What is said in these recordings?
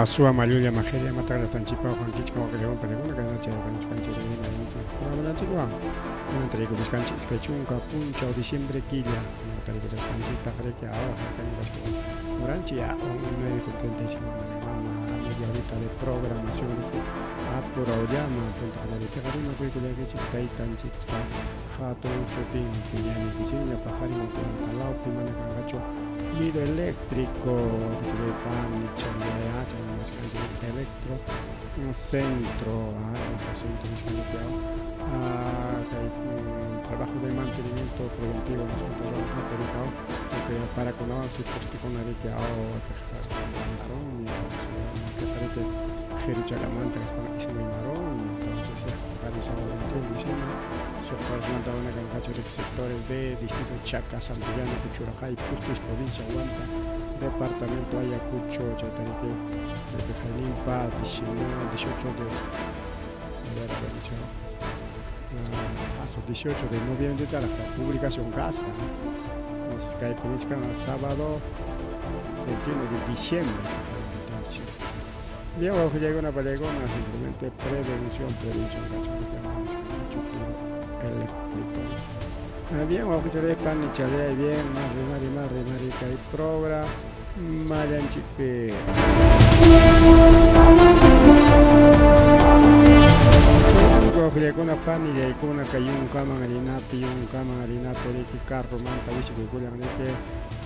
Masua Maluya Mageria Matara Tanchipa Juan Kichka León Pereguna Ganacha Canchero Chihuahua entre Cuscanchi Skachunca Puncha o diciembre Quilla Tarico de Scancita Freque ahora Moranchia un médico 35 media horita de programación por Aoyama punto a la de Tegarima Cuiculia que Chikai Tanchipa Jato Sopin Piñani Piscina Pajarimo Pantalao Pimana Cangacho fluido eléctrico de pan electro un centro trabajo de mantenimiento preventivo en los para con avance con Jeruchalamanta es muy marrón entonces realizado 21 diciembre representado una cancacho de sectores de distrito Chaca, Santillana, Cuchurajay, Pustis, provincia Huanta, departamento Ayacucho, Chaytarique, de Jalimpa, 18 de noviembre de la publicación casca. Entonces, que hay sábado 21 de diciembre. Bien, ojo, llega una palegona, simplemente prevención, eléctrico. Bien, ojo, chale, pan y chale, bien, mari, que hay progra, mayanchipe. Con una pan y con una cayun cama harinapi, un cama harinapi, que carro, manta, bicho, que cuya que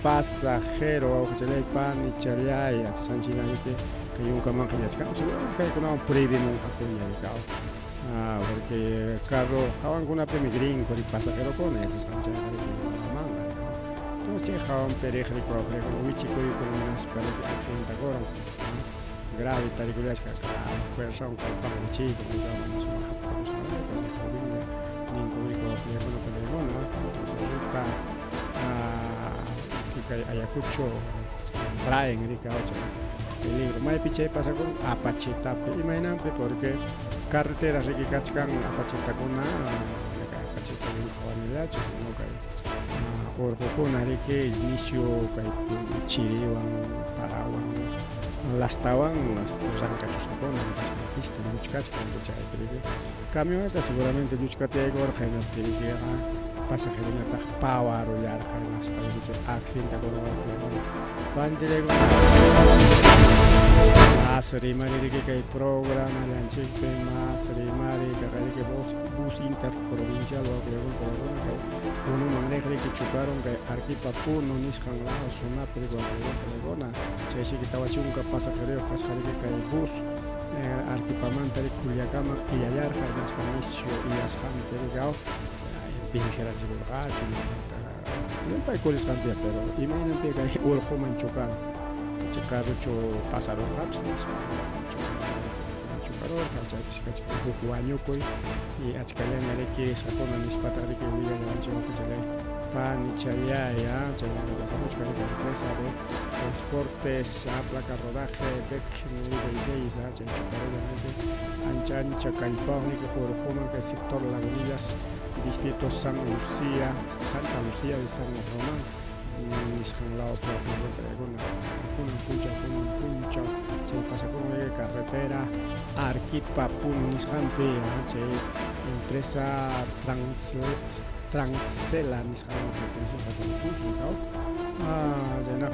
pasajero, ojo, chale, pan y chale, y a Sanchina, que hay un cama que ya se cae, que hay una previa, no, porque el carro jaban con una pemigrín con el pasajero con ese Sánchez la manga entonces jaban pereja y con un chico y con una especie de accidente ahora grave y tal y cual es que fuerza un calpán chico que llaman su baja para los jóvenes ni un cobrico de bueno con el mono entonces ruta que Ayacucho traen el libro más piche pasa con apachetape imagínate porque carreteras que cachcan a Pachitacuna, Pachitacuna, Juanelacho, sino que Orjocona, que inicio, que Chiriwan, Parawan, Lastawan, las Rancachusacona, las pistas, Yuchcachcan, que camioneta seguramente Yuchcate, Gorjena, que pasajero de Power, o Yarja, las paredes, accidente con Panjego. Rimari que hay programa, lanchipe más, rimari que bus interprovincial o que uno maneja que chocaron que arquipapu no niscan la zona peligona, se dice que estaba chunca pasajero cascari que hay bus arquipamanta de Culiacama y Ayarja en Spanicio y Asjan Teligao, empieza a seguridad, no hay cuáles cambian, pero imagínate que hay un joven chocando. Carro pasaron rápido, y a Chicalán que sacó una nispata de que huía de ancho pan y chalea, empresa de transportes a placa rodaje, BEC 96, Ancha, Calipán, que por Joma, que el sector Lagunillas, distrito Santa Lucía de San Román. Nishanlao por una puncha se pasa con una carretera Arquipapun Nishampe empresa Transela Nishampe llena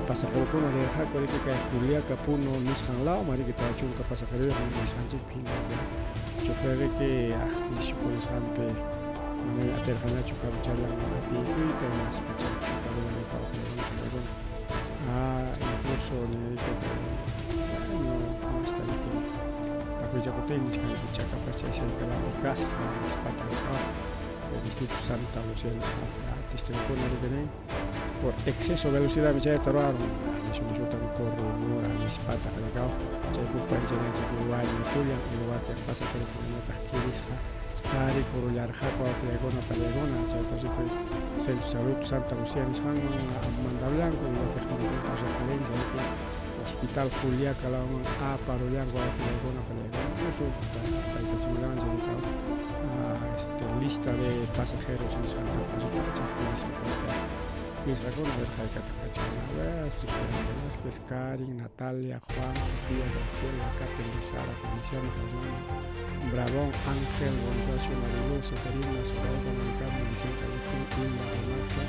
pasajero con una deja política de Julia Capuno Nishanlao mariquita chunca pasajero de Nishanche Pina chofer que Nishampe Mana aterhana cukup jalan api itu mas macam cukup dengan kalau incluso itu mas tadi aku jago tenis kan bicara pasal saya kalau bekas sepatu di situ Santa Lucía artis telepon dari sini por exceso de velocidad bicara terlalu itu tan corre murah sepatu kalau saya bukan jalan jalan itu yang pasa kalau punya kiris Tari Corullar Jaco Palegona, Centro Salud Santa Lucía Nishan, Amanda Blanco, y los referencia Hospital Julia Calaman A Parollar Palegona, incluso lista de pasajeros Nishan, Misracona, a ver, Jaicatacachana, Susana Velázquez, Karin, Natalia, Juan, Sofía, Graciela, Catherine, Sara, Feliciano, Fernando, Bravón, Ángel, Bonifacio, Mariluz, Seferina, Soraya, Monicano, Vicente, Agustín, Hilda, Renato,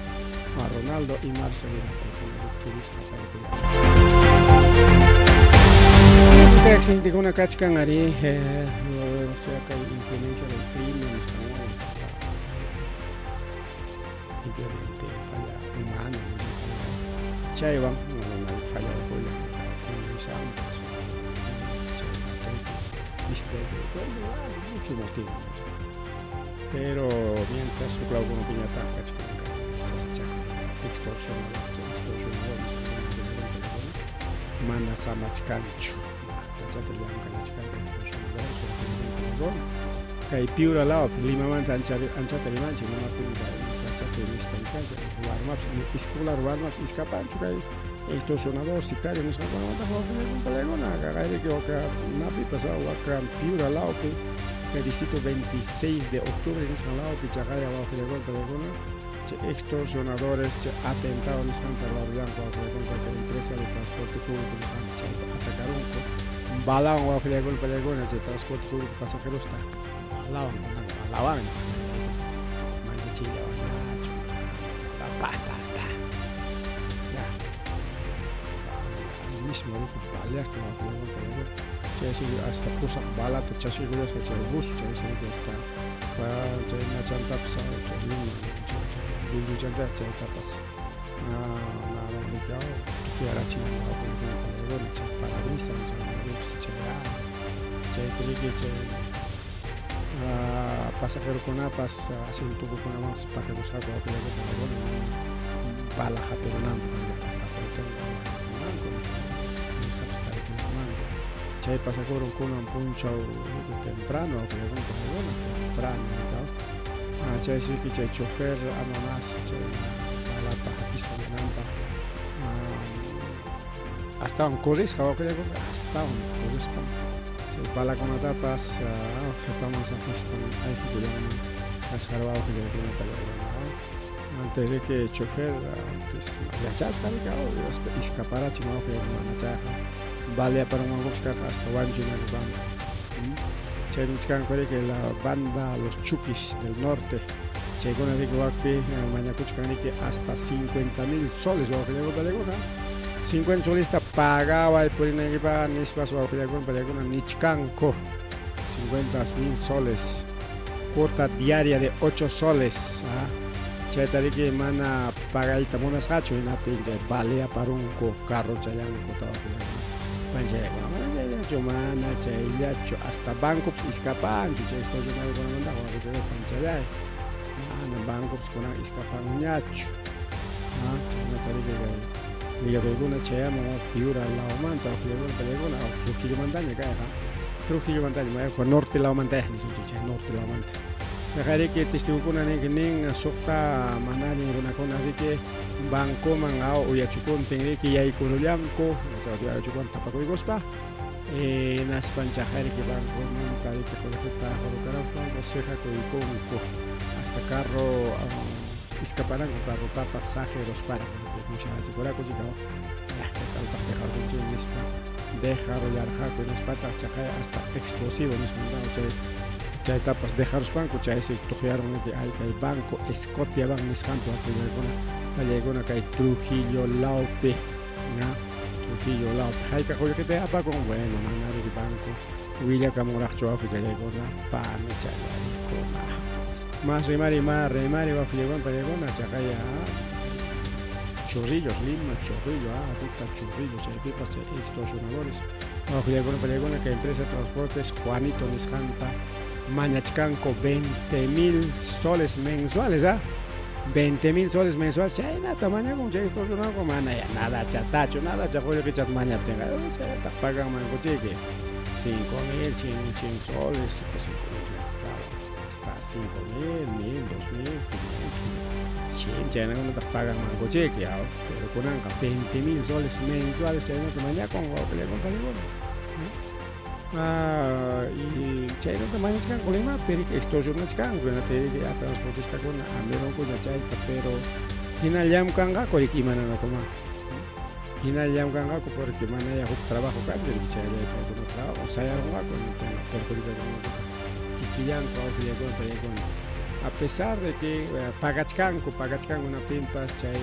a Ronaldo y Marcelina, porque una cachcan ari, o sea, que hay influencia del crimen, simplemente falla humana, chaiva, no falla de cola, santos, mucho motivo. Pero mientras su clavo no tenía tascas que se echa extorsión, manda samachkancho, cachate ya un extorsión, kay piura lao lima man ancha limanchi no pinta sacha tenis pancaja warmaps escolar warmaps escapancho kay extorsionador sicario no sabe cómo está jugando con pelegona kay que oca napi pasado acá piura lao que distrito 26 de octubre en San Lao pichagaya abajo de pelegona extorsionadores atentados en Santa Blanca contra la empresa de transporte público de Santa atacaron balão ao filhagol pelegona de transporte público passageiro está lawan mas tinha ya mismo vale hasta la pelegona hasta pusa bala te chasi gulas que el bus chasi que está para na chanta pasado lima chanta chanta pas na ligao que era china pelegona para brisa pasajero con apas asiento con amas para que buscar con bala japeronando chay pasajero con un puncho temprano temprano chay sí que chay chofer ananas chay bala para pista de lampa hasta un corris hasta un corris bala con tapas jetamos a hay que cuidar cascarado que le tiene antes de que el chofer antes la chasca escapar a chimao que manacha vale para un buscar hasta Wanjina de banda cheniscan que la banda los chukis del norte llegó a Ricoaque mañacuchcan que hasta 50,000 soles o que llegó 50 soles pagaba el polina que paga nispas o con nichcanco 50,000 soles cuota diaria de 8 soles chetari que mana paga y tamonas hacho y na tinja vale para un carro chayanco todo pancha mana chaya hasta bancos escapan yo estoy yo no con manda o que pancha mana bancos con escapan ñacho chetari que y alguna chayama piura la manta o pelegona o Trujillo montaña caja Trujillo montaña con norte la montaña ni se norte la montaña dejaré que testigo con ane que nen sokta manani una con que banco mangao o ya chukon tengre que ya icon blanco o sea ya chukon tapaco y gospa nas panchajari que banco man cari que con que para colocar a ceja con hasta carro escaparán con carro pasajeros para mucha chicoraco chica ya que tal dejar de chispa dejar ya con espata chacaya hasta explosivo mismo ya etapas dejar los bancos ya ese tojaron que hay banco Scotia van mis canto a alguna que hay Trujillo Laupe Trujillo Laupe hay que coger que te apa con bueno manar de banco William Camoracho a que llegó na pan más remari va a flegon para llegona chacaya chorrillos lima chorrillo ruta chorrillos pipas extorsionadores a flegon para llegona que empresa de transportes Juanito Nisjanta Mañachcanco 20,000 soles mensuales 20,000 soles mensuales chayna tamaña con chay extorsionado con mana ya nada chatacho nada chajoyo que chat maña tenga te pagan mango cheque 5,000 100 soles 5,000 hasta 5,000 1,000 2,000 500 chayna no te pagan mango cheque pero con 20,000 soles mensuales chayna tamaña con y chay no tamaño chican colima pero extorsión chican bueno te a transportista con amero con la chayta pero hinallam kanga korik imanana koma. Hinallam kanga porque manaya huk trabajo cambio y chay con trabajo saya ronga con perjudica con kikiyan con a pesar de que pagachkanko una timpas chay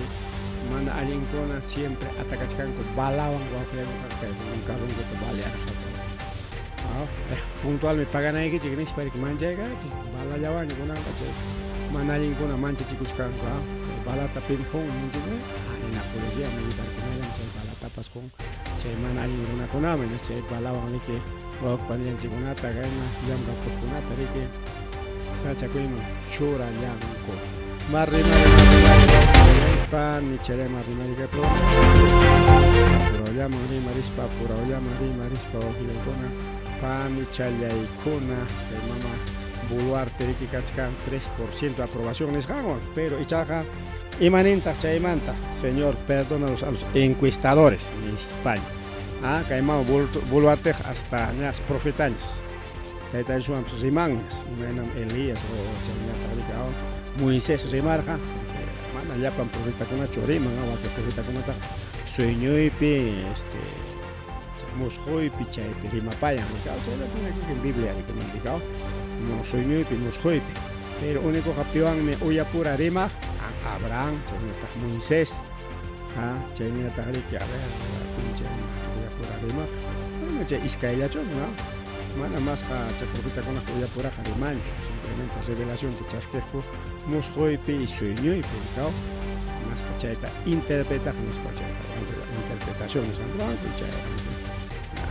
mana alinkona siempre atacachkanko balawan guapiago un carro que vale puntual me pagan ahí que chignis para que manchega bala yawan kuna chay mana alinkona mancha chikuskanko bala tapin con manchega en la policía militar kuna chay bala tapas con chay mana alinkona kuna me chay balawan que wa panian chiguna tagana yamga kuna tarike sa chakuima chura yanko marri pan ni chere marri que pro pura marispa pan ni chaya icona de mama buluarte que cachcan 3% de aprobación es gango pero ichaja imanenta chaimanta señor perdónanos a los encuestadores en España caimao buluarte hasta las profetañas Taita es un rimangas, imanam Elías o Chanata Moisés rimarja, mana ya pan profeta con chorima, no que profeta con ata sueñoipi, mosjoipi chaipi rimapaya, me causa la tiene que en Biblia que me indicado, no sueñoipi mosjoipi, pero único capioan me oya pura rima, Abraham, Chanata Moisés, Chanata que a ver, oya pura rima, no che Iscaella chon, no. Mana más que profeta con la joya pura jarimancho, simplemente revelación de chasquejo, mosjoipi y sueño y publicado, más pachaita interpretaciones, interpretaciones al banco y chaya,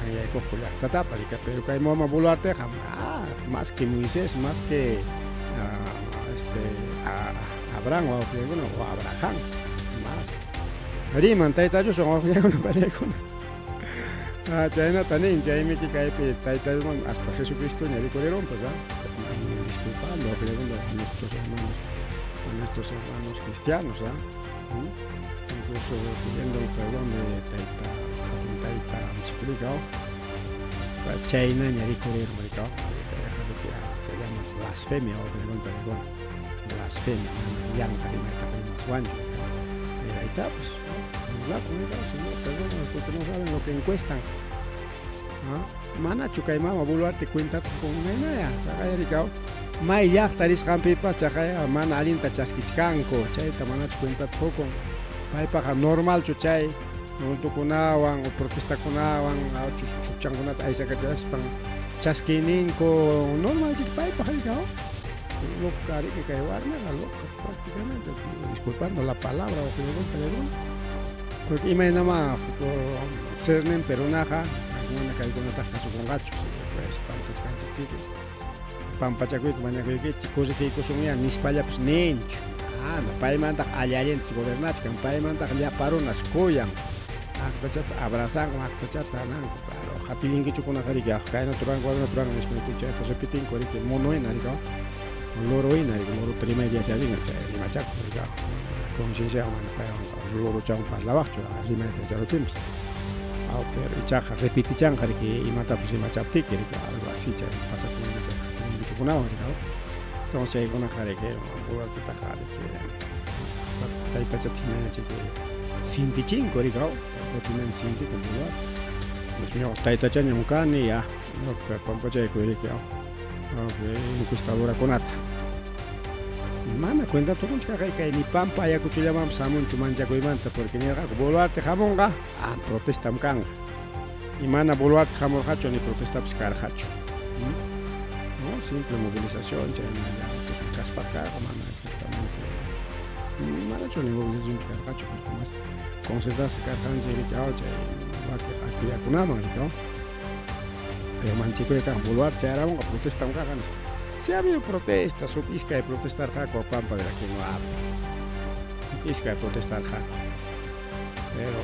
ahí hay cojo ya tatapa, pero que hay mamá volarte jamás, más que Moisés, más que Abraham o Abraham, más. Riman taita yo son una pareja. Chayna tanin, chayme que cae taita hasta Jesucristo ni corrieron, pues disculpando a nuestros hermanos cristianos, incluso pidiendo el perdón de taita chiquilico, Chayna ni corrieron, se llama blasfemia o perdón, blasfemia, yang karima guancho, ahí está, pues. Perdón, porque no saben lo que encuestan. Mana chukaimama buluarte cuenta con menaya, chakaya mai ya taris campipas chakaya mana alinta chaskichkanko, chay tamana cuenta poco. Paipa normal chuchay, no tukunawan o protesta kunawan, chuchangunat aisa kachaspan chaskininko normal chik paipa harikao. Lo que cae warna la loca prácticamente, disculpando la palabra o que le porque imagina más cernen peronaja, alguna que alguna taja su con gachos, pues pampachacuico, mañacuico, chicos que consumían ni espalla pues nencho, no paimanta allá si gobernach, que paimanta allá paro nas coyan, abrazan, actachata, claro, japilín que chocona jarica, cae natural, guarda natural, en espíritu chato, repitin, corrique, mono en arica, loro en arica, loro primeria chalina, y machaco, conciencia humana, loro chau pas la bajo, así me te lo tienes. Pero chaja, repite chanja que y mata pues y machapti que algo así ya pasa con mucho con agua, ¿no? Entonces hay una jare que una que ta jare que hay pachatina así que sinti cinco rigao, pachatina sinti con lugar. Pues yo taita chanya un can y ya, no pampacha que rigao. Encuestadora con ata. Mana cuenta todo un chacal que ni pampa ya cuchilla mam samun chumancha coimanta porque ni ga boluarte jamonga protesta mkanga y mana boluarte jamon hacho ni protesta pscar hacho no simple movilización ya en caspacar mana exactamente mana cho ni movilización pscar hacho porque más concentrarse cartan je que aucha va que aquí ya kunama no pero manchico de can boluarte era un protesta mkanga. Si ha habido protestas, o isca de protestar jaco a pampa de la que no habla. Isca de protestar jaco. Pero,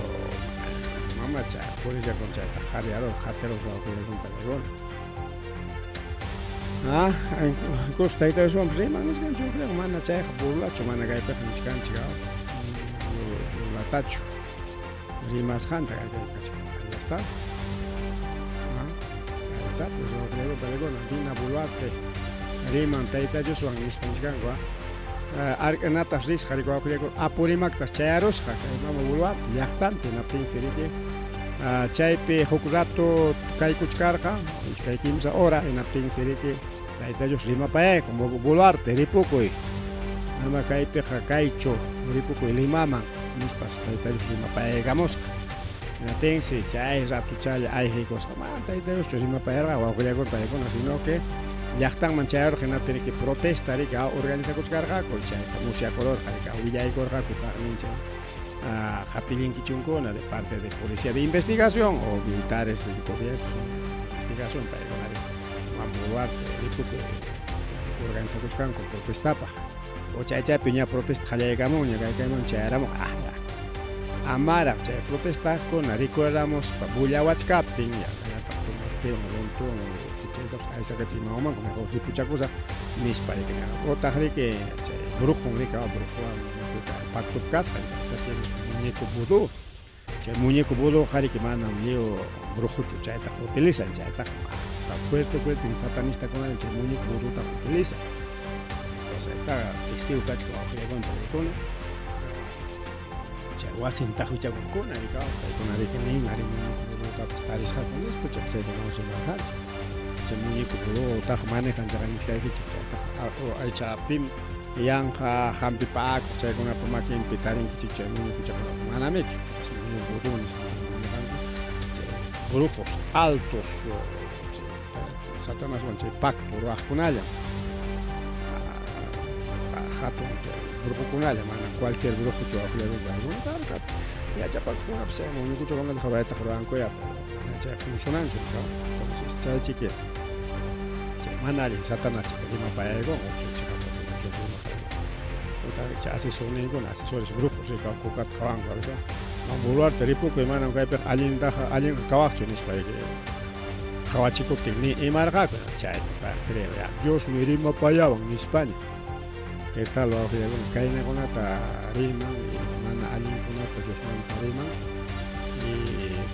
mamá, puedes ya con chata, jareado, jateros, va a poder contar de costa y todo eso, hombre, man, es que yo creo que mana chay, burla, chumana gaita, fiscan, chigao, la tacho. Rimas janta, gaita, ya está. Ahí está, pues yo creo que le digo, Nadina Buluarte. Riman taita yo soy en Hispanchangua. arq'anatas risqa rikuwakullayku apurimaktas chayarusqa kay mama Buluarte llaqtanpi naptin siriki chaypi huk rato kaykuchkarqa ishkay kimsa hora hinaptin siriki Tayta Dios rimapayayku Buluarte ripukuy ama kaypiqa kaychu ripukuy Limaman nispas Tayta Dios rimapayaykamusqa hinaptinsi chay rato chaylla ayqiykusqa mana Tayta Dios rimapayarqa wawqillaykuna paykuna sino que llaqtanman chayarqa hinaptinki protesta rika organizakuchkarqaku chayta musyakururqa rika willaykurqaku kaqnincha qapilinkichunkuna de parte de policía de investigación o militares del gobierno de investigación paykunari Buluarte ripukuy organizakuchkanku protestapaq o chaypi ña protesta qallaykamun ña kaykayman chayaramun amaraq chay protestaqkuna rikuramos bullawachkaptin ña Timoteo Montón chaytapas aysakachimawmanku mejor ripuchakusaq nispa rika otaq riki chay brujun rika brujuwan pactupi kasqa tienes muñeco vudú chay muñeco vudú qhariki mana lio brujuchu chaytaq utilizan chaytaq fuerte satanista con el muñeco vudú utiliza entonces está testigo kachka waqqillaykuna paykuna chay wasin tajuchakuqkuna rika paykuna riki nin ari muñeco vudutapas tarisqaku nispa chaykunawan imajanchu chay muñeco vudú utaq manejan chaqanisqaykichik chaytaq aychapim yanqa hampipaku chaykunapi makinpi tarinkichik chay muñecochakuna manamiki muñeco vudú nisqa manejanku brujos altos Satanaswan chay pacto ruwaqkunalla hatun brujukunalla mana cualquier brujuchu waqqillaykuna yachapakuqkunapas chay muñecochakunata qhawaytaq ruwankuya chay funcionanchu entonces chaychiki chay mana allin Satanás rimapayaygun chay asesores brujos rika kukata qawanku rika Buluarte ripukuy mana kaypiqa allin kawaqchu nispa qhawachikuptin ni imarqaku chayta creo ya Dios mi rimapayawan nispaña kay tal wawqillaykuna kaynakunata riman mana allinkunata Diosmanta riman y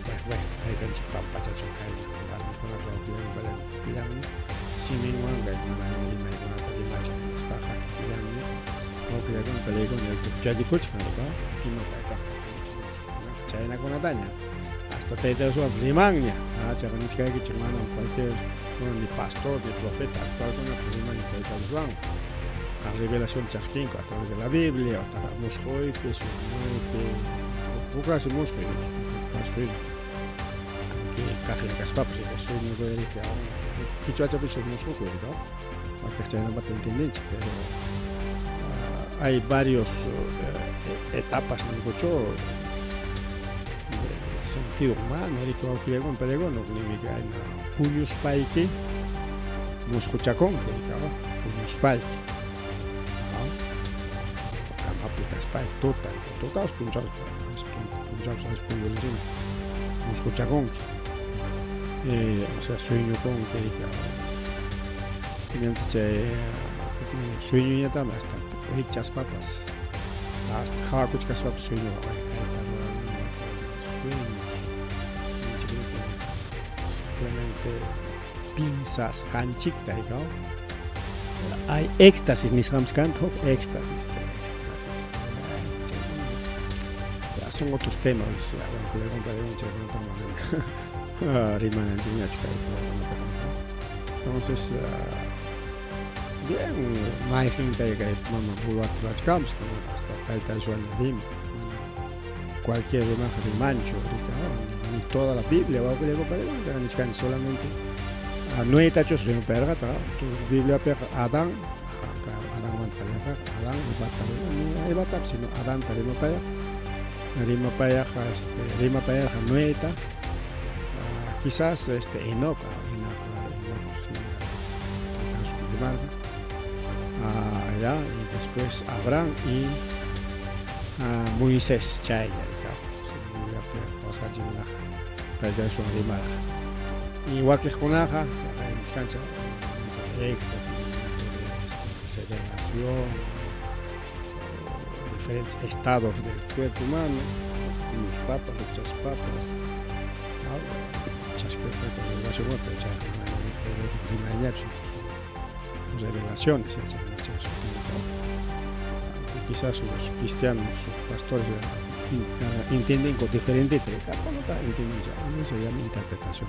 pues bueno taytanchik pampachachun kayna warmikunata wawqillaykuna pillanmi siminwan kay mana rimaykunata rimachik nispaqa pillanmi wawqillaykuna pallaykuna llallikuchkan rika kimapayqa chaynakunataña hasta Tayta Dios rimanña chayqa nichkaykichik mana cualquier ni pastor ni profeta actualkuna riman Tayta Dioswan revelación chasquinco a través de la Biblia hasta musquypi suñuypi uqasi musquy kasuy anki kaqlla kaspapas rika suñuypi rika kichwachapi musqukuy rika wakaq chaynamanta entendinchik pero hay varios etapas ninkuchu sentido humano rika wawqillaykuna pallaykuna uqnimi kayna puñuspayki musquchakunki rika puñuspayki Kaspay total punchados musquchakunki o sea sueñukunki rika mientras chay sueñuñatami hasta rikchaspapas hasta qhawakuchkaspapas sueñuwan simplemente pinzas qanchikta rika hay éxtasis nisqamus kanta huk éxtasis son otros temas entonces bien may gente que mama Buluarte lachkams hasta Tayta Dios rim cualquier imagen de mancho ni toda la Biblia wawqillaykuna solamente nueve tachos rim perga tu Biblia per Adán Evatap sino Adán tarimapaya rimapayaq nueta quizás Enoch ya y después Abraham y Moisés chaylla y waqqiqkunaqa nisqancha diferentes estados del cuerpo humano, unos papas, muchas papas, muchas que revelaciones, quizás los cristianos, los pastores entienden con diferente cada uno entiende ya, no se llama interpretación.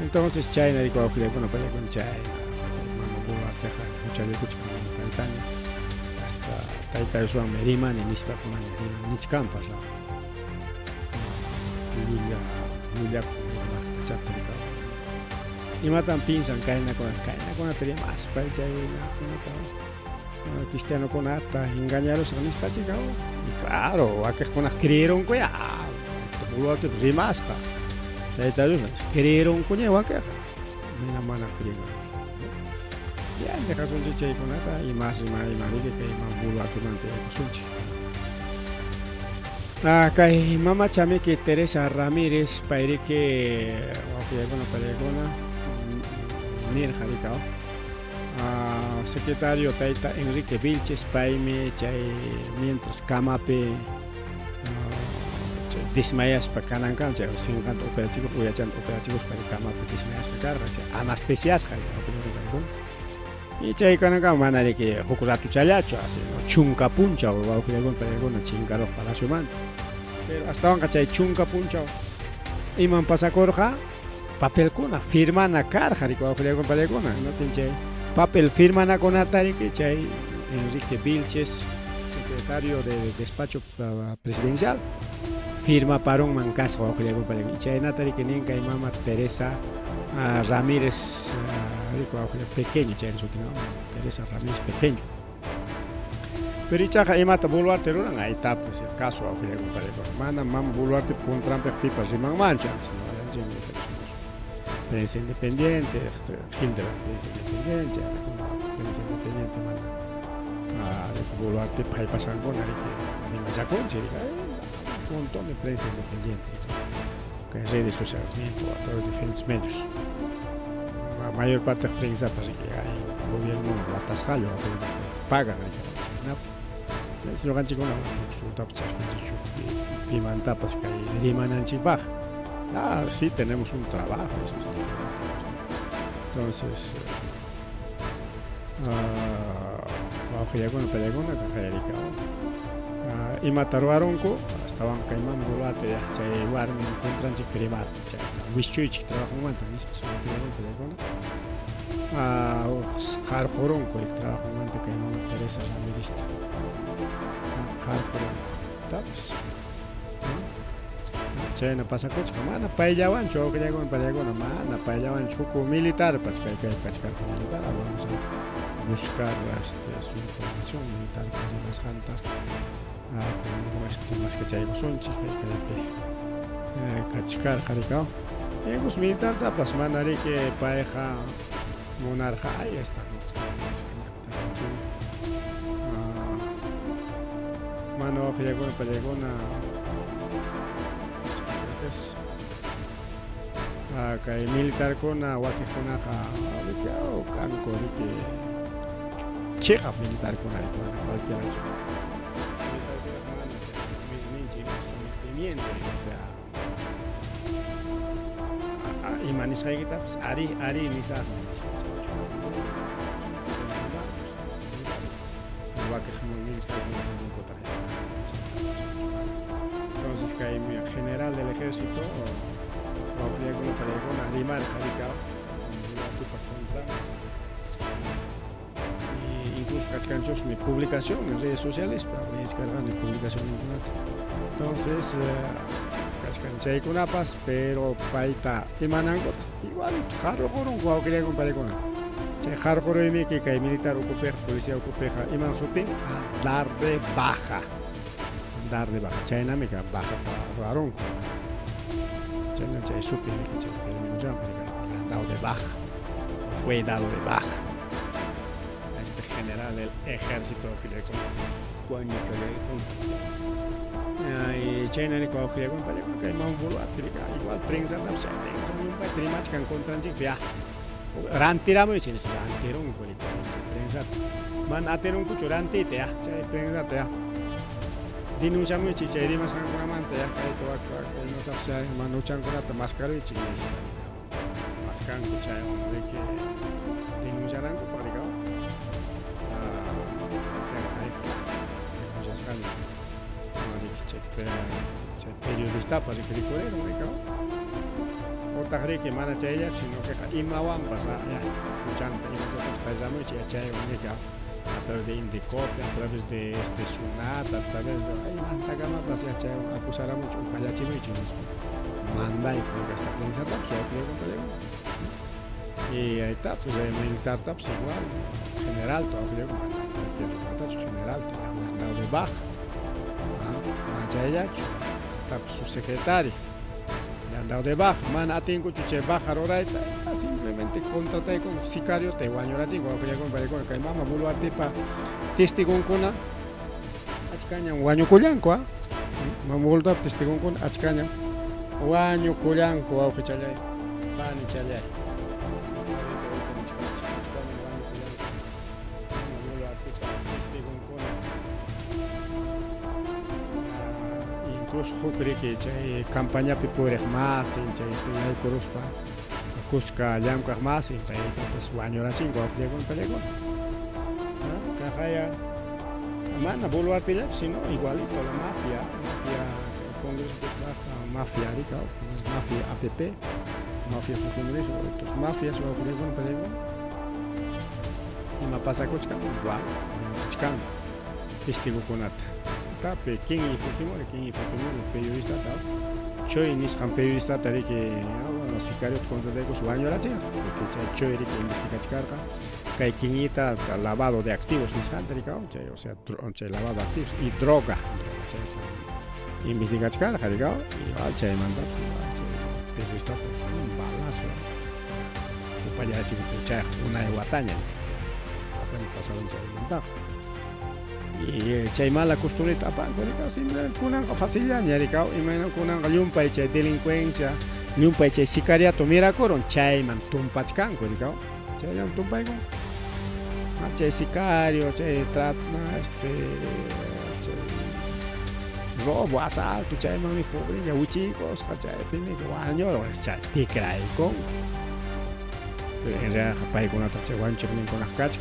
Entonces China y con China, mucha de hasta Taita es un merima ni mispa con ni campas la Julia y matan pinzan caena con teoría más para cristiano con ata engañaros a mis pachicao y claro a que con creyeron que esto pues más creyeron con ella que me la mala creen ya dejas un chiche con ata y más que más bulu a tu mante con acá mamá chame que Teresa Ramírez para que Nirjaricao, secretario Taita Enrique Vilches, Paime, mientras Camape, desmayas para Canancan, sin canto operativo, voy a echar operativos para Camape, desmayas para carga, anestesias, y chay Canancan, van a ver que Hokusatu Chayacho, así, chunca puncha, o va a ocurrir con Peregona, chingaro Palacio Man. Pero hasta van a chay chunca puncha, y man pasa corja. Papel kuna firma na carja rico con palegona no tiene papel firma na con atari que chay Enrique Vilches secretario de despacho presidencial firma para un mancas con palegona chay natari que nenca y mama Teresa Ramírez rico pequeño chay en su Teresa Ramírez pequeño pero y chaja mata Boluarte no hay tapo es el caso con palegona mana mam Boluarte con trampa pipas y man mancha prensa independiente, Hildebrand, prensa independiente, prensa independiente, de Boluarte, pasan con Mayacón, un montón de prensa independiente, que redes sociales, a todos los diferentes medios. La mayor parte de la prensa, pues que hay gobierno, la tasjallo, pagan, si lo ganchi con la consulta, pues pimanta, pues que hay rimanan chipaj. Sí, tenemos un trabajo, eso sí. Entonces, ya con el pelegona que dedicado. Y mataron estaban caimán Boluarte, chay war me encuentran chi privado, chay wischuich trabajo un montón, mismo pelegona. Jar joronco el trabajo un montón que no Teresa Ramírez. Jar joronco, ¿sabes? Chayna pasa coche, mana payawan choque ya con payawan mana payawan choco militar pues que hay que cachar con militar vamos a buscar su información militar con más gente como más que chay son chicos que cachar jaricao pues militar pues mana que pareja monarca ahí está mano que ya con payawan kay militar con waki con o canco que checa militar con cualquier sometimiento o sea y manisha pues ari nisa waki militar entonces kay general del ejército con animar y incluso cascanchos mi publicación en redes sociales para voy a descargar mi publicación en internet entonces cascanchay con apas pero paita y manango igual jaro con guau quería comparar con jaro con mi que hay militar ocupé policía ocupé y man supin dar de baja China me baja para Raron China chay supe que chay terminó le han dado de baja fue dado de baja a este general del ejército que le con y China le coge le compare con que man Boluarte igual prensa no sé prensa un pa trimach kan contran chi ya rantiramo y chines rantiron con prensa man ateron kucho rantite ya chay prensa te ya dinunciamos y chichay más con una manta ya que todo acá no está sea manuchan con la máscara y chines más can kuchay de que denunciaran con parigao campaña. Periodista para que recorrer, ¿no? Otra cree que mana chaya, sino que imawan pasa ya, escuchando y nosotros pensamos que chaya única a través de Indicopia, a través de Sunat, a través de ay manta gama pasa chaya acusará mucho para chino y chinos. Manda y con esta prensa tap, yo creo que y ahí está, pues el militar tap igual, general, todo creo que general, mandado de baja. Chaya, su secretario le han dado de baja, man atingo chuche baja roraita, simplemente contraté con sicario te guaño la chico, con que mama bulo atipa testigo con achcaña guaño cuyanco, mama volta testigo con achcaña guaño cuyanco au chayay, pan chayay. Incluso creo que campaña por más en el coruspa Cusca llamca más en pues guaño la chingo con pelego cajaya mana boluar pila sino igualito la mafia el congreso de mafia rica mafia APP mafia funcionarios otros mafias o con pelego y me pasa cochca igual cochca testigo con ata tapi king y periodista tal choy ni es periodista tal que los sicarios contra de su año la chica que choy que investiga chicarga que quinita lavado de activos ni es o sea lavado de activos y droga investiga chicarga y al chay manda periodista un balazo para allá chica una guataña apenas pasaron chay manda y chay mala costumbre tapa sin kuna facilidad ñaricao imagino kuna llumpa y chay delincuencia llumpa y chay sicariato mira coron chay man tumpachcan cuericao chay man tumpaigo chay sicario chay robo asalto chay man mi pobre ya chicos chay pini guaño chay picraico en realidad pai con otra chay guancho con las cachas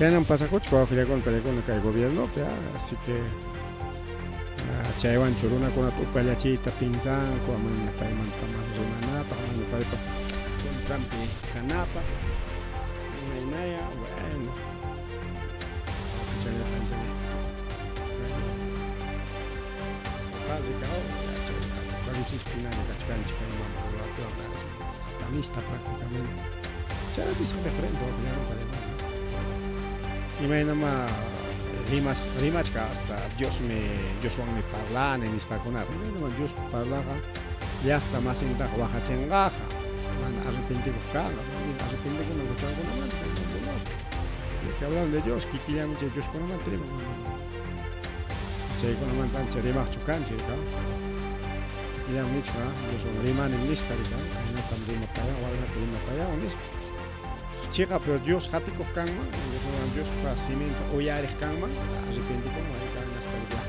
Chaynan pasacoch con el gobierno, así que Chaywan churuna con la tupalachita pinzan, con la paiman tamanapa, con la paipa con trampi canapa, inaya, bueno. Chayna panchane. Padre cao, Calusis Pina de Cachcan, satanista prácticamente. Chayna dice de frente, imagina más rimas que hasta Dios me parlan en mis paconas Dios parlaga ya hasta más en la baja chengaja man arrepentido caga arrepentido con el chango no man que hablan de Dios que quieren mucho Dios con man tribu che con man tan che rimas chucan che ka ya mucho Dios riman en mis parika no también para wala no para unis chica pero Dios hatikov kangma Dios cimiento o ya eres kangma arrepentido como hay que unas películas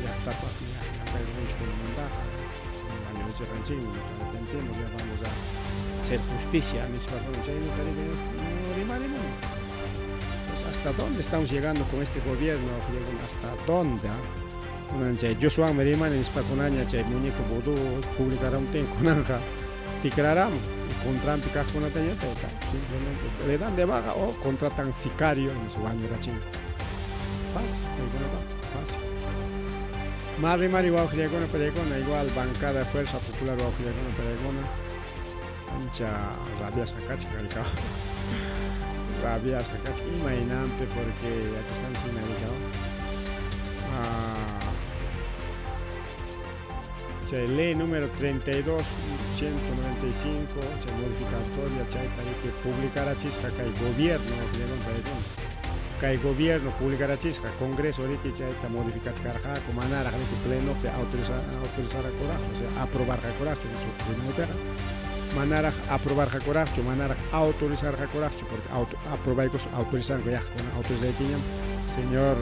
ya está pues ya pero mucho con montaje año de ranching nos arrepentimos ya vamos a hacer justicia a mis padres no rimaremos pues hasta dónde estamos llegando con este gobierno hasta dónde Joshua me riman en mis paconaña che muñeco vudú publicará un tiempo naranja declaramos contratan con una talleta simplemente le dan de baja o contratan sicario en su año de chingo fácil fácil Mari igual igual bancada de fuerza popular igual ancha rabia sacachi rabia sacachi imaginante porque ya se están sin ley número 32 195 modificatoria que publicará chisca que el gobierno publicará chisca congreso ahorita chaita modificar carja como manera que pleno que autorizar a coraje o sea aprobar a coraje en su primera manera aprobar a coraje manera autorizar a coraje porque aprobar autorizar ya con autorización señor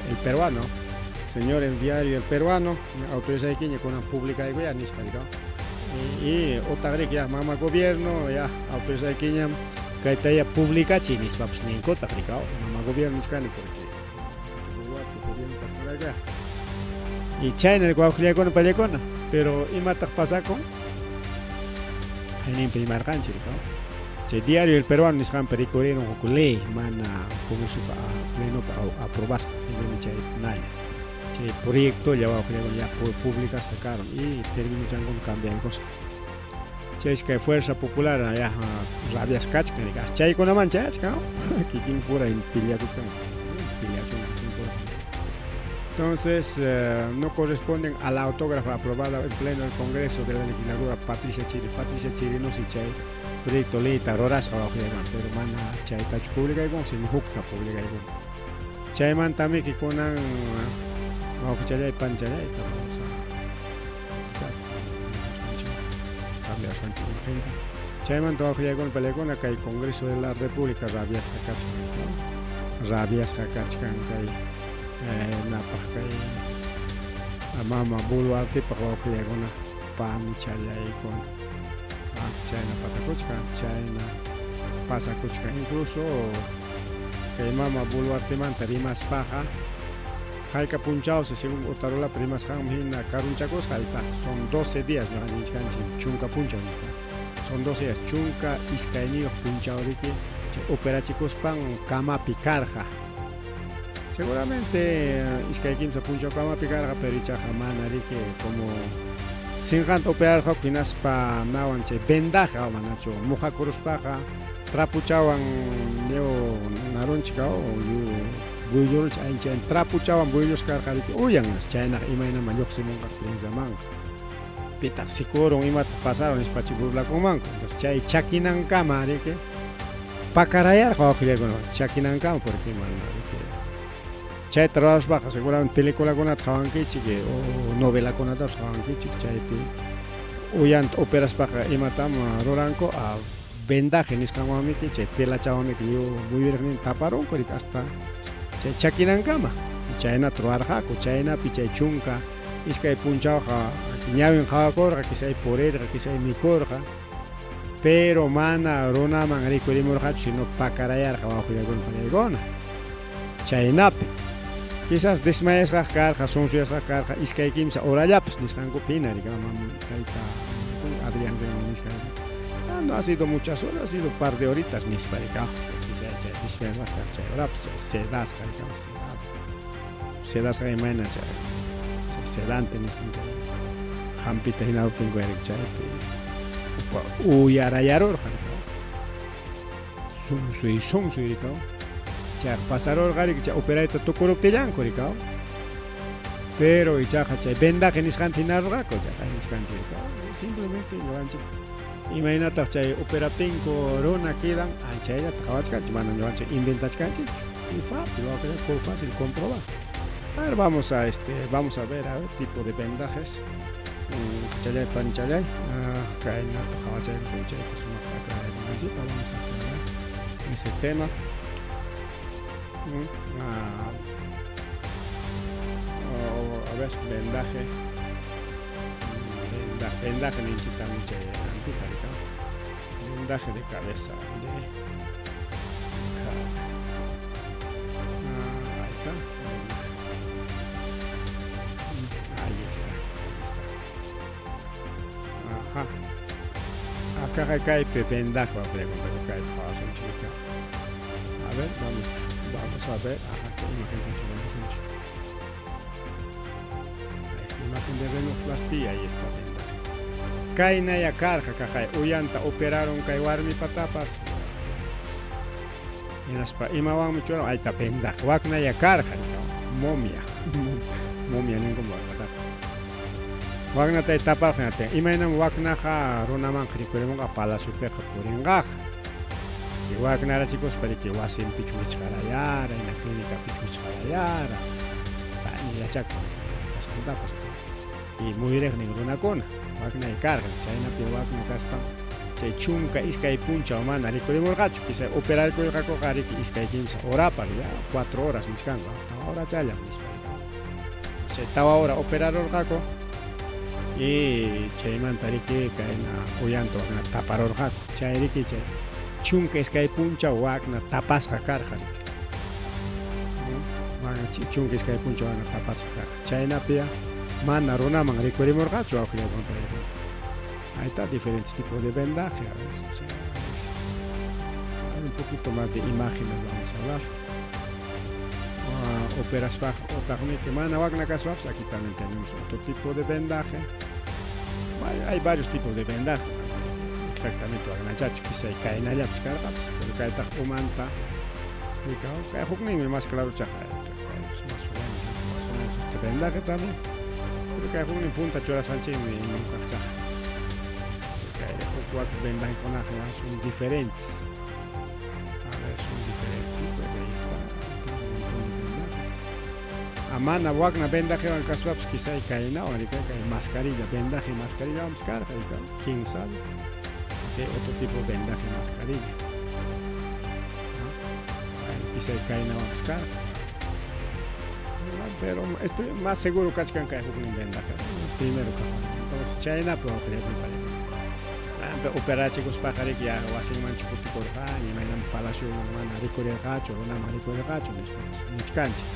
el peruano señor el diario El Peruano autoriza aquí con una pública de Guayanis y otra vez que ya mama gobierno ya autoriza aquí kaitaya publicachi nispapas ninkota rikao mama gobierno niskani porque gobierno pascaraka y chayna wawqriakuna pallakuna pero imataq pasakun haynin primarqanchik rikao chay diario El Peruano nisqanpi rikurieron huk ley mana congresopa plenopa aprobasqa simplemente chay naya chay proyectolla wawqriakuna ya publicasqa karon y terminachankuna cambiankosqa chayska fuerza popular ya rabias kachka digas chaykunaman chayachka kikin pura piliakukan entonces no corresponden a la autógrafa aprobada en pleno del Congreso de la legisladora Patricia Chiri no si chay proyecto ley taroras pero mana chay tach pública y con sin hukta pública y con chayman también que konan mawkuchalay panchalay vamos a chayman tawaqllaykuna pallaykuna kay Congreso de la República rabiasqa kachkan kay napaq kay mama Boluartepaq wawqillaykuna pani challaykuna chayna pasakuchka incluso kay mama Boluartemanta rimaspaqa hayka punchawsi según Otarola rimasqanmi hina karunchakusqa son 12 días ñuqanchik chunka punchaw son 12 días chunka iskayniyuq punchawriki operachikuspan kamapi karqa seguramente iskaykimsa punchaw kamapi karqa pero ichaqa mana riki como sinqanta operarqa hinaspa nawan chay vendaje manachu muqakuruspaqa trapuchawan neo narunchik buyllos ancha trapuchawan buyllos karqariki uyanmas chaynaqa imaynama lluqsimunqa prensamanqa pitaq sikuron imata pasaron nispachi burlakunmanku entonces chay chakinankama riki pakarayarqa wawqillaykuna chakinankama porque mana riki chay trabajaspaqa seguramente peliculakunata hawankichik o novelakunatapas hawankichik chaypi uyanta operaspaqa imatama ruranku vendaje nisqanwanmiki chay telachawanmiki buyuraqnin taparonku riki hasta chay chakinankama chayna truwarqaku chaynapi chay chunka iskay punchawqa ñawin qhawakurqa kisay purirqa kisay mikurqa pero mana runaman rikurimurqachu sino pakarayarqa wawqillaykuna pallaykuna chaynapi quizás desmayasqa karqa sunsuyasqa karqa iskay kimsa horallapas nisqanku hina rika tayta Adrián Zengman nisqa no ha sido muchas horas ha sido un par de horitas nispa rika desmayasqa karqa chay horapas sedasqa rika sedasqa imayna chay sedante nisqanku hampita hinawtinku erik chaypi uyarayarurqa rika sunsuy rika chay pasarurqa rika chay operayta tukuruptillanku rika pero ichaqa chay vendaje nisqanta hinarurqaku chay nisqanchik rika simplemente ñuqanchik imaynataq chay operaptinku runa quedan chayllata qhawachkanchik mana ñuqanchik inventachkanchik y fácil comprobar. A ver, vamos a ver tipo de vendajes chalay panchalay kayna qhawachay sunchayta sumaqta kaymanchikta vamos a aclarar ese tema a ver vendaje ninchita mucha antita rika vendaje de cabeza ahí está ajá acá cae vendaje va a preguntar cae paso chica a ver vamos a ver ajá qué imagen de rinoplastia ahí está vendaje kaina ya karqa kaqay uyanta operaron kay warmi patapas hinaspa imawanmi churan ayta vendaje wakna ya karqa momia ningún wakna wakna tay taparqanate imaynam waknaqa runaman qrikurimunqa palasupiqa purinqaq waknara chicos pariki wasinpi chuwichqarayara ina clínicapi chuwichqarayara tanillachaqa kasqantapas y muyriqnin runakuna wakna karqa chaynapi wakna kaspa chay chunka iskay punchaw mana rikurimurqachu quizá operarkurqakuqa riki iskay kimsa horapar ya 4 horas nisqanqa ahora challan nispa chay tawa hora operarurqaku y chaymanta riki kayna uyanto taparurqaku chay riki chay chunka iskay puncha waqna tapasqa karqa chunka iskay puncha waqna tapasqa karqa chaynapiya mana runaman rikurimurqachu awqillakuna ahí está diferentes tipos de vendaje a ver, o sea, un poquito más de imágenes vamos a hablar. Operas que mana waqna kaspapas, aquí también tenemos otro tipo de vendaje. Hay varios tipos de vendaje. Exactamente waqna chacho quizá kainallapas karqapas, pero kayta umanta kay hukninmi más claro chaqa más o menos este vendaje también. Pero kay huknin punta churasanchikmi nunca chaqa. Kay huk vendaje kunaqa son diferentes. Son diferentes, sí, pues ahí está. Amana waqna vendaje wan kaspapas quizá kayna ahorita kay mascarilla, vendaje mascarilla vamos karqa, quién sabe. De otro tipo de vendaje mascarilla. Quizá kayna vamos karqa. Pero estoy más seguro que kachkan kay huknin vendaje. Primero cajón. Entonces chayna pues operachikos pajarik ya wasinman chikupikurqa imayman palacio mana rikurerqachu runama rikurerqachu nichkanchik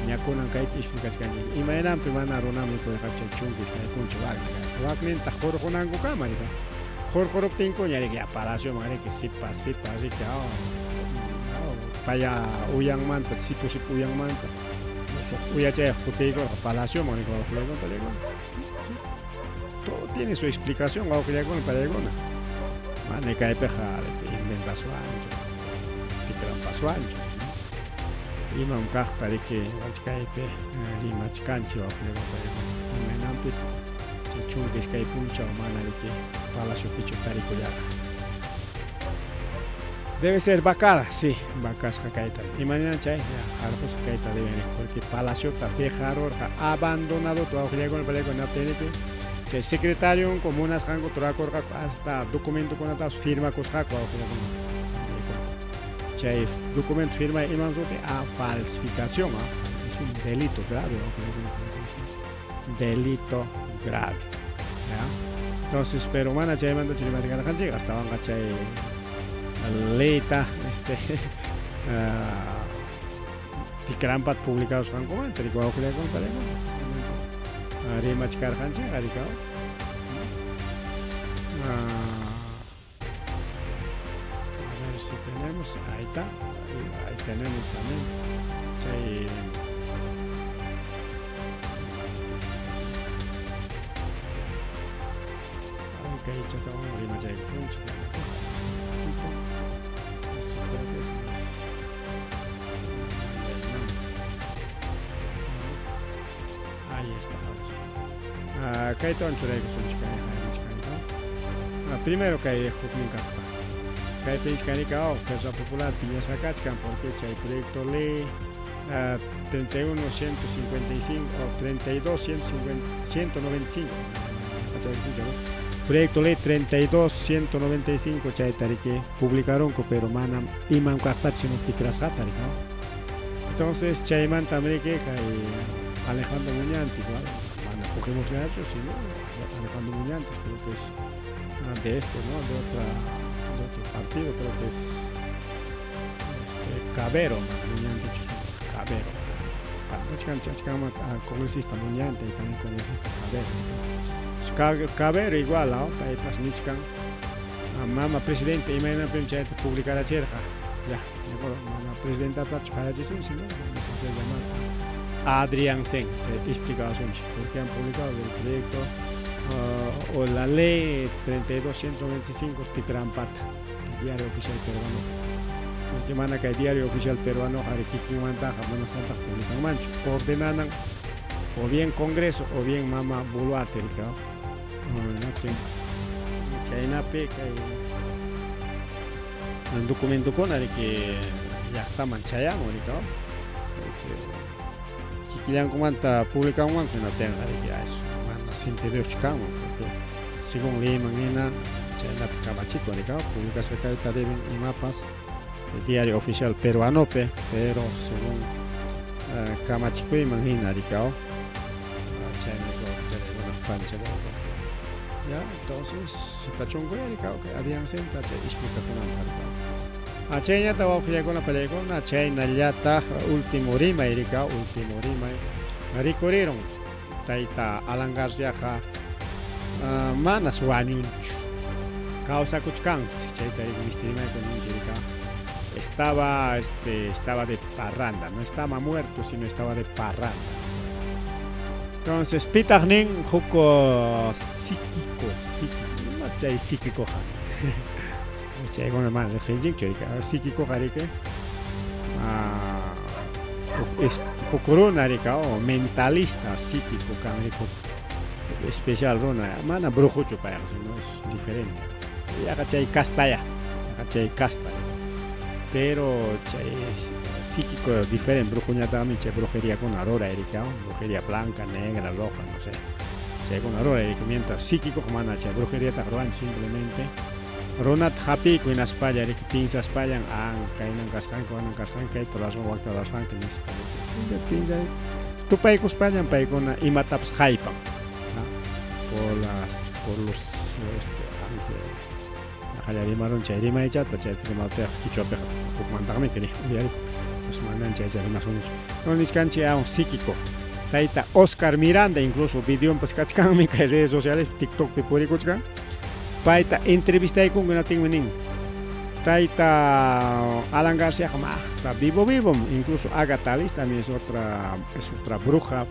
ñakunan kayta explicaskachkanchik imaynanpi mana runama rikurerqachu chunkis kay puncha waqninta hurqunanku kama rika hurquruptinku ñarik ya palacioman riki sipa riki paya uyanmanta sipu uyanmanta uyachay qutiykurqa palacioman rika todo tiene su explicación, algo que ya con el paregona. Mane cae peja que inventa su ancho, que te dan paso ancho. Y me un cajta de que cae pe, rima chicanchi o que le va a paregona. Me nampes, chunques cae puncha o mana de que palacio picho tarico ya. Debe ser bacada, sí, vacas caeta. Y mañana chay, ya, jarpos caeta debe venir, porque palacio tapejaror abandonado todo que ya con el paregona TNT. El secretario comunas hango trakorqa hasta documento con atas firma cosjaco chay documento firma imanzote a falsificación es un delito grave delito grave ¿ya? Entonces pero mana chay manda chile matigana kanchi hasta van chay leita tikrampat publicados hango man trigo que le contaremos Rima chikarqanchi arikao. A ver si tenemos, ahí está, ahí tenemos también. Chay, ok, ya estamos Rima chay punch. Ahí está. Kaito anchurayku sunchikani primero kay huknin kaqta kay pinchkanika Fuerza Popular piñasqa kachkan porque chay proyecto ley 31.155 o 32.195 proyecto ley 32.195 chay tariki publicaron pero manam iman kaqtachi tikirasqa tarika entonces chayman también que kay Alejandro Muñanti igual cogemos de ellos, ¿sí, no? Alejandro Muñantes, creo que es de este, ¿no? De otro partido, creo que es Cabero, Muñantes, Cabero. Congresista Muñante y también congresista Cabero. Cabero igual, ¿no? Ahí pas Michkan. Mama presidente, imagina que publicar la cherja. Ya, la presidenta Placho Hayachisun, ¿sí, no? Vamos a hacer llamar. Adrián Sen, explicación, porque han publicado el proyecto o la ley 32.125 Titrampata, el diario oficial peruano. Porque mana que el diario oficial peruano Arequipa Mantaja, Buenas Santas publican mancho, ordenan o bien Congreso o bien Mama Buluarte, el cao. Chainape, el documento con el que ya está manchayamo, el cao. Yang kumanta publica un que no tenga de eso, más interior chicamo, porque según ley manena, China Camachico, publica cerca de mapas, el diario oficial peruano, pero según Camachico y manena, China una pancha ¿ya? Entonces, si está chongo ya, que habían senta, chay, explica con la Achenya te voy a con la película, Achenya ya está último rima, Erika, último rima. Recorrieron, taita Alan García, manas wanyunchu. Causa kuchkans, chay, tarik mistirima con Erika. Estaba de parranda, no estaba muerto, sino estaba de parranda. Entonces, pitagnin juco psíquico, no chay psíquico. Chay con hermano, psíquico jarike. Es corona rica o mentalista psíquico canrico especial rona, mana brujo chupa, no es diferente. Ya chay castalla, pero es psíquico diferente, brujuña también, brujería con aurora, erika, brujería blanca, negra, roja, no sé. Con aurora, erika, mientras psíquico, mana, brujería tarroan simplemente. Ronat happy con España, erika, pinza España, kainan kaskan, kay todas las wakta las rank en España. Pinza, tu país con España, país con imataps hypan, por los Hayari maron chay rima hecha, chay rima te kichope, mandarme que ni entonces mandan chay más unos. No ni canche a un psíquico. Taita Oscar Miranda incluso video en pascachkan en redes sociales, TikTok pe poricochkan. Paita entrevista con una tingmening. Taita Alan García ta vivo incluso Agatha Alice también es otra bruja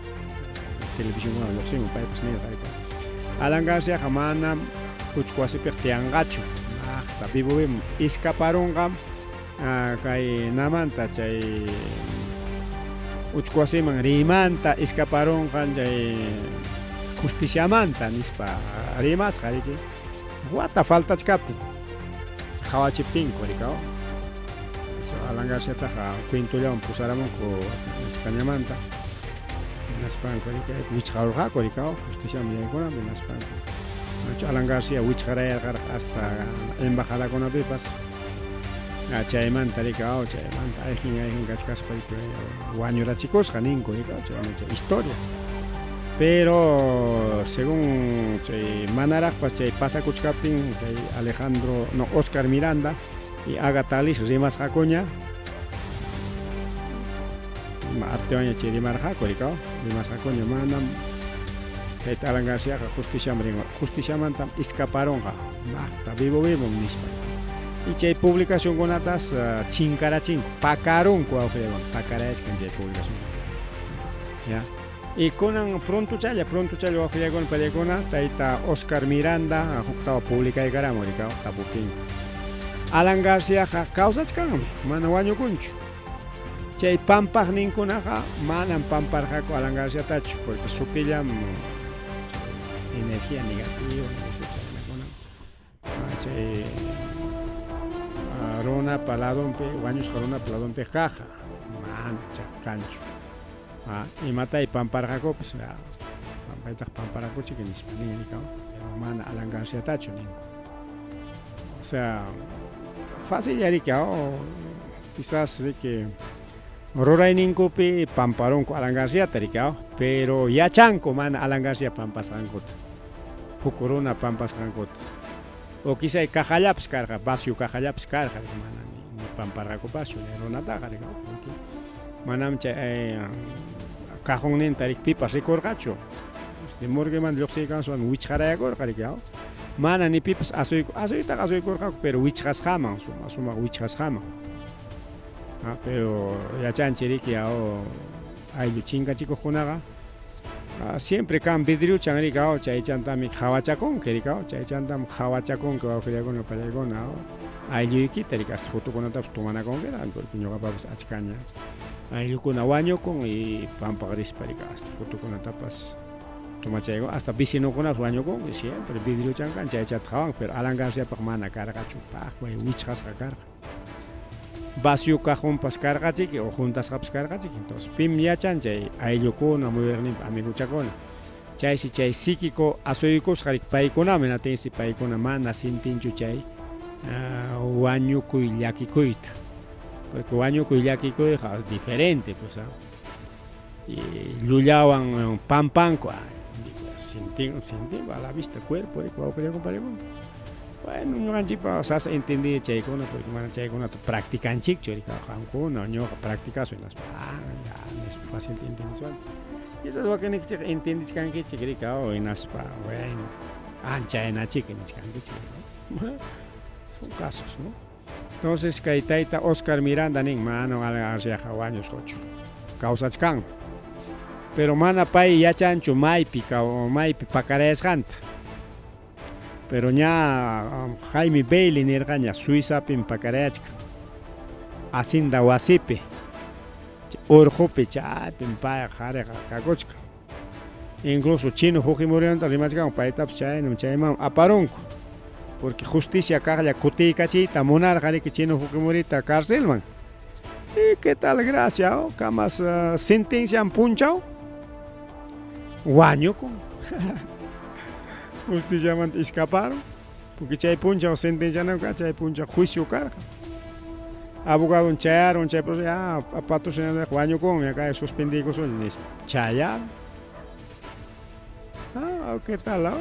televisión no lo sé un país ni Alan García jamana kuchkwasi pertiangacho. Vivo escaparon kay namanta chay uchkwasi man rimanta escaparon kan chay justicia manta nispa rimas kariki wata falta chkati hawachipin korikao Alan García taja cuento ya pusaramon ko España manta naspan korika wichharja korikao justicia me kona naspan Alan García wichharaya hasta embajada con abepas chayman tarika chayman ayhin gachkas parika wañura chicos janin korika historia pero según manara pues pasa kuchkapin Alejandro no Oscar Miranda y Agatha Alice rimas jacoña arteoña rimas jacorika rimas jacoña manam Alan García justicia mantam escaparon vivo nispa y chay publicación con atas chincarachin pacaron con pacarach con chay publicación ya y con pronto chaya con pelecona taita Oscar Miranda octava publica y caramorica tapukin Alan García causa chkan manawaño kunchu chay pampaj ninkunaja manan pamparja con Alan García tacho porque supillam energía negativa rona paladompe baños rona paladompe caja man cancho y mata y pamparjaco pues pamparjaco chiquen español man Alan García tacho o sea fácil ya quizás de que Aurora y Nincopi pamparon con Alan García taricao pero ya chanco man Alan García pampas rancot Fucorona pampas rancot o quizá cajalaps carga basio cajalaps carga man ni pamparraco basio Aurora tagaricao manam cajón nen tarik pipas recorgacho de morgeman lo se canso an wichara corgaricao mana ni pipas asoy corgaco pero wichras jama suma wichras jama pero ya chanchiriki hay luchinga chicos conaga siempre can vidrio chanricao chay chantami hawachakon kericao chay chantam hawachakon que va a con el palegona hay yuki tericas foto con otras tomana con que dan porque no capaz achcaña hay lucuna waño con y pampa gris pericas foto con tapas toma chaygo hasta piscino con las waño con siempre vidrio chancan chay chatjawan pero Alan García pagmana carga chupa güey wichas carga Basio cajón pas cargachik o juntas raps cargachik entonces pim ya chanchay ayllukuna modernim amiguchakuna chay si chay psíquico asoyikos harik paykuna menaten si paykuna mana sintinchu chay wañukuy llakikuyta porque wañukuy llakikuy es diferente pues y lullawan pampanco sentimos a la vista cuerpo rico compadre. Bueno, no han chipa sas entendí chaykuna porque mana chaykuna practican chic chorica jankuna no practicas en las ya es fácil entender. Y eso es lo que entiendes que chiquirica o en aspa, bueno, ancha en la chica en chica, son casos, ¿no? Entonces, Kaitaita Oscar Miranda, ning mano a años 8, causas can. Pero mana pai ya chancho maipica o maipi pacares janta. Pero ya Jaime Bailey nirgaña Suiza pin pacarechka. Asinda wasipe. Orjope chapin pa jare kagochka. Incluso chino Fujimorianta rimachka paita pchaino chaima aparonco. Porque justicia caglia cuti cachita monar jare que chino Fujimorita cárcel man. ¿Y qué tal gracia? Camas sentencia en punchao. Guaño con. Justicia man escaparon. Porque chay puncha o sentencia no chay puncha juicio carga. Abogado un chayar, a patrocinador de Juaño con acá es suspendido son chayar. ¿Qué tal?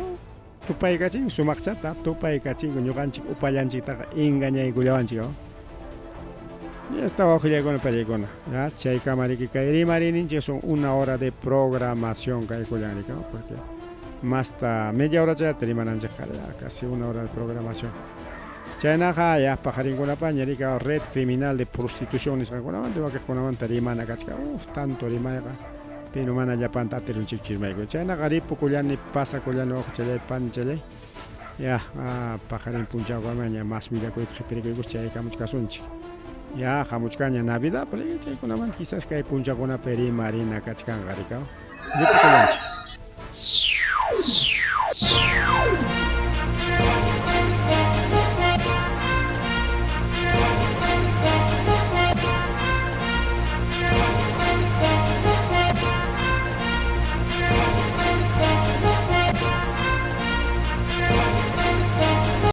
Tu país cachín, su marchata, tu país cachín, con yo ganchi, upayanchita, engaña y guyavanchi. Ya estaba con el película. Ya, chay camariki, cairi marinin, son 1 hora de programación, que porque más de media hora ya terminan ya casi 1 hora de programación. China ya pajarín con la pañerica red criminal de prostitución es alguna manera que con una mantarimana cacha tanto rimana pero mana ya pantate un chichirmaigo China garipo collani pasa collano chele pan chele ya pajarín puncha guamaña más vida que perico chay camuch casunchi ya jamuchcaña navidad pero chay con una quizás que hay puncha con una peri marina cachcan garica